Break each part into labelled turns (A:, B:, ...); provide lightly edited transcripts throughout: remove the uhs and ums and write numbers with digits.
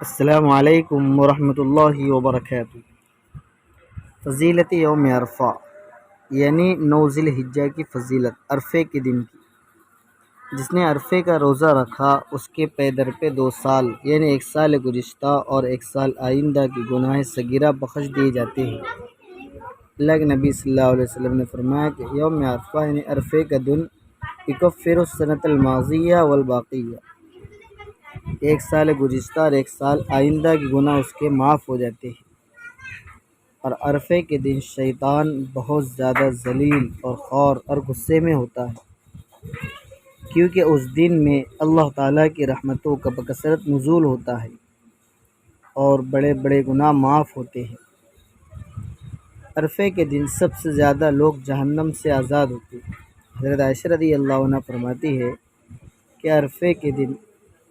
A: السلام علیکم ورحمۃ اللہ وبرکاتہ۔ فضیلت یوم عرفہ یعنی 9 ذی الحجہ کی فضیلت عرفے کے دن کی۔ جس نے عرفے کا روزہ رکھا اس کے پے در پہ 2 سال یعنی 1 سال گزشتہ اور 1 سال آئندہ کی گناہ صغیرہ بخش دیے جاتے ہیں۔ اللہ کے نبی صلی اللہ علیہ وسلم نے فرمایا کہ یوم عرفہ یعنی عرفے کا دن یکفر السنۃ الماضیہ والباقیہ، 1 سال گزشتہ اور 1 سال آئندہ کے گناہ اس کے معاف ہو جاتے ہیں۔ اور عرفے کے دن شیطان بہت زیادہ ذلیل اور خوار اور غصے میں ہوتا ہے، کیونکہ اس دن میں اللہ تعالیٰ کی رحمتوں کا بکثرت نزول ہوتا ہے اور بڑے بڑے گناہ معاف ہوتے ہیں۔ عرفے کے دن سب سے زیادہ لوگ جہنم سے آزاد ہوتے ہیں۔ حضرت عائشہ رضی اللہ عنہ فرماتی ہے کہ عرفے کے دن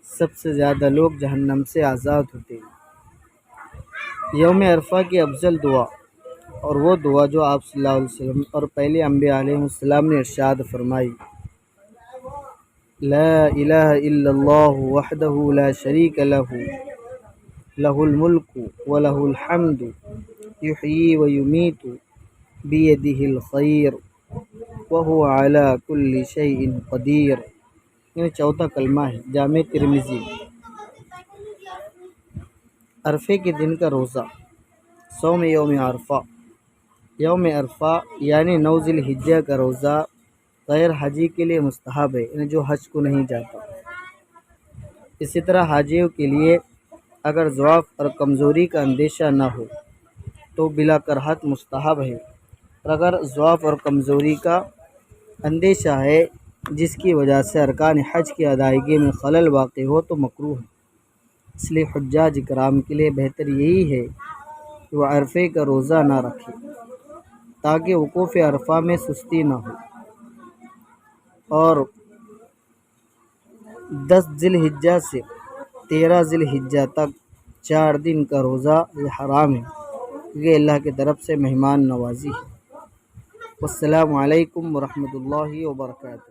A: سب سے زیادہ لوگ جہنم سے آزاد ہوتے ہیں۔ یوم عرفہ کی افضل دعا، اور وہ دعا جو آپ صلی اللہ علیہ وسلم اور پہلے انبیاء علیہ السلام نے ارشاد فرمائی، لا الہ الا اللہ وحدہ لا شریک لہ لہ الملک ولہ الحمد یحیی ویمیت بیدہ الخیر وہو علی کل شیء قدیر۔ یہ 4 کلمہ ہے، جامع ترمذی۔ عرفے کے دن کا روزہ، صوم یوم عرفہ۔ یوم عرفہ یعنی 9 ذی الحجہ کا روزہ غیر حاجی کے لیے مستحب ہے، یعنی جو حج کو نہیں جاتا۔ اسی طرح حاجیوں کے لیے اگر ضعف اور کمزوری کا اندیشہ نہ ہو تو بلا کرہت مستحب ہے، اور اگر ضعف اور کمزوری کا اندیشہ ہے جس کی وجہ سے ارکان حج کی ادائیگی میں خلل واقع ہو تو مکروہ ہے۔ اس لیے حجاج کرام کے لیے بہتر یہی ہے کہ وہ عرفے کا روزہ نہ رکھے تاکہ وقوف عرفہ میں سستی نہ ہو۔ اور 10 ذی الحجہ سے 13 ذی الحجہ تک 4 دن کا روزہ یہ حرام ہے، کیونکہ اللہ کی طرف سے مہمان نوازی ہے۔ والسلام علیکم ورحمۃ اللہ وبرکاتہ۔